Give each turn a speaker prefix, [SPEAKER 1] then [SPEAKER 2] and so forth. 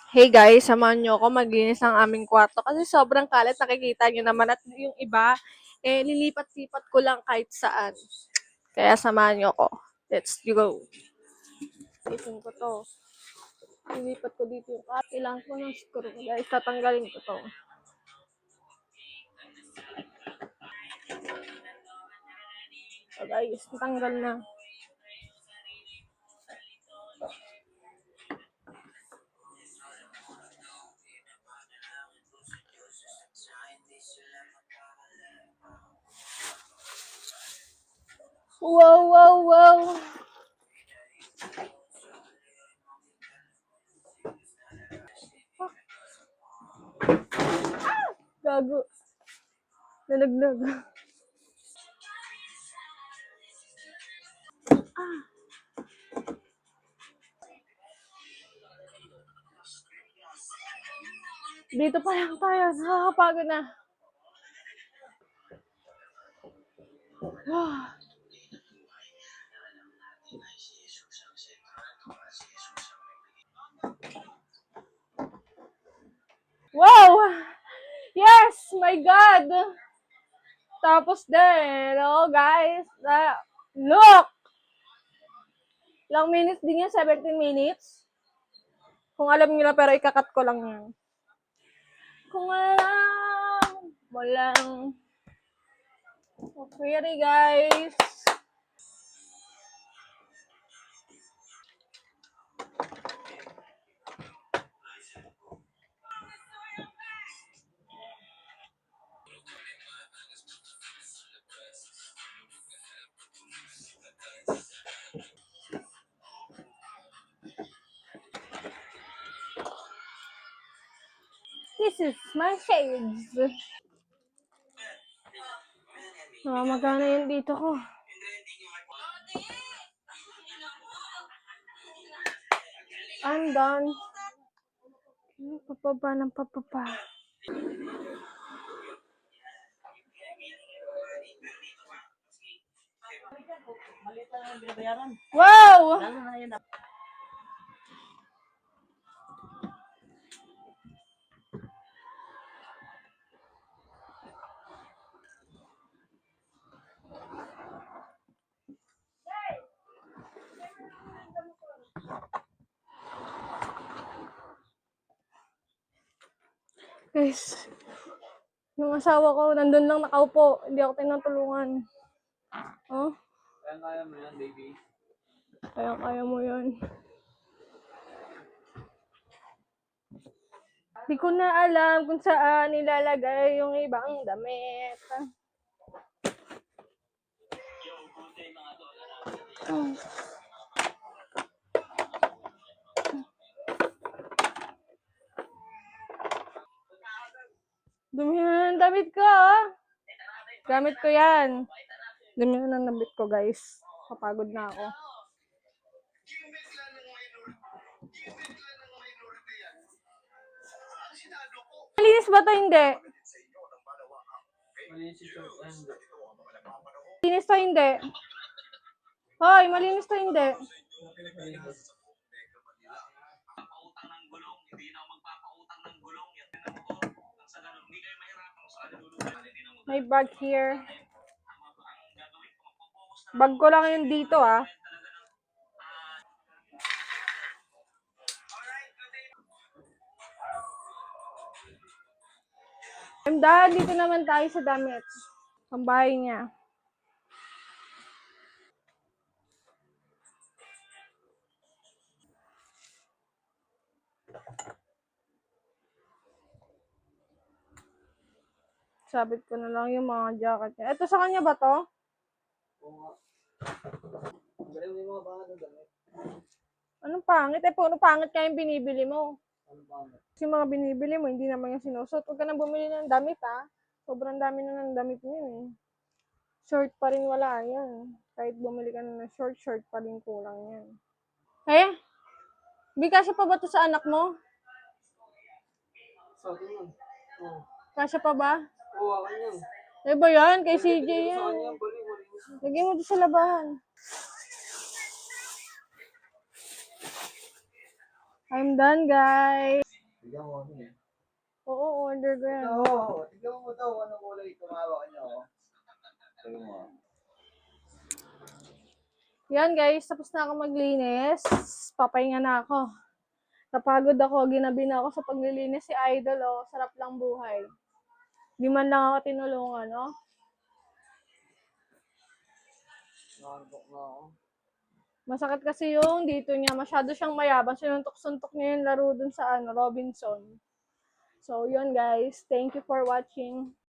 [SPEAKER 1] Hey guys, samahan niyo ako maglinis ng aming kwarto kasi sobrang kalat, nakikita niyo naman, at yung iba, lilipat-lipat ko lang kahit saan. Kaya samahan niyo ako. Let's go. Isin ko to. Lilipat ko dito yung kailangan ko ng screw. Guys, tatanggalin ko to. So guys, natanggal na. Wow, wow, wow. Gago. Nalaglag. Dito pa lang tayo. Nakakapagod na. Wow! Yes! My God! Tapos din, oh guys, look! Ilang minutes din yan, 17 minutes. Kung alam niyo na, pero ikakat ko lang yan. Kung alam mo lang. Okay, guys. This is my shades. Magana yan dito ko. I'm done. Papaba ng papaba. Wow! Guys, yung asawa ko, nandun lang nakaupo. Hindi ako tinutulungan. Oh?
[SPEAKER 2] Kaya mo yan, baby.
[SPEAKER 1] Kaya mo yan. Di ko na alam kung saan nilalagay yung ibang damit. Dumi na ng damit ko, ah. Gamit ko yan. Dumi na ng damit ko, guys. Kapagod na ako. Malinis ba to? Hindi. Malinis to? Hindi. Hoy, malinis to? Hindi. May bag here. Bag ko lang yun dito, ah. I'm done. Dito naman tayo sa damit. Ang bahay niya. Sabit ko na lang yung mga jacket niya. Ito sa kanya ba to? Anong pangit? Puro pangit ka yung binibili mo. Kasi mga binibili mo, hindi naman yung sinusot. Huwag ka na bumili ng damit, ha? Sobrang dami na ng damit niyo, eh. Short pa rin wala yan. Kahit bumili ka na ng short pa rin kulang yan. Eh? Kasya pa ba to sa anak mo?
[SPEAKER 2] Sa akin yun. Oo.
[SPEAKER 1] Kasya pa ba?
[SPEAKER 2] Oo, akin yun.
[SPEAKER 1] Eh ba yan? Kay CJ
[SPEAKER 2] Sa
[SPEAKER 1] yan.
[SPEAKER 2] kanya yung bali, malinis.
[SPEAKER 1] Lagyan mo doon sa labahan. I'm done, guys.
[SPEAKER 3] tignan mo. Ano eh.
[SPEAKER 1] Oo, order ko yan.
[SPEAKER 3] Ito, tignan mo to. Anong kulay tumawa ka niyo? Tignan mo.
[SPEAKER 1] Yan guys, tapos na ako maglinis. Papahinga na ako. Napagod ako, ginabi na ako sa paglilinis si Idol, oh. Sarap lang buhay. Di man lang ako tinulungan, oh.
[SPEAKER 2] Nakandok na ako.
[SPEAKER 1] Masakit kasi yung dito niya, masyado siyang mayabang. Sinuntok-suntok niya yung laro dun sa Robinson. So, yun guys. Thank you for watching.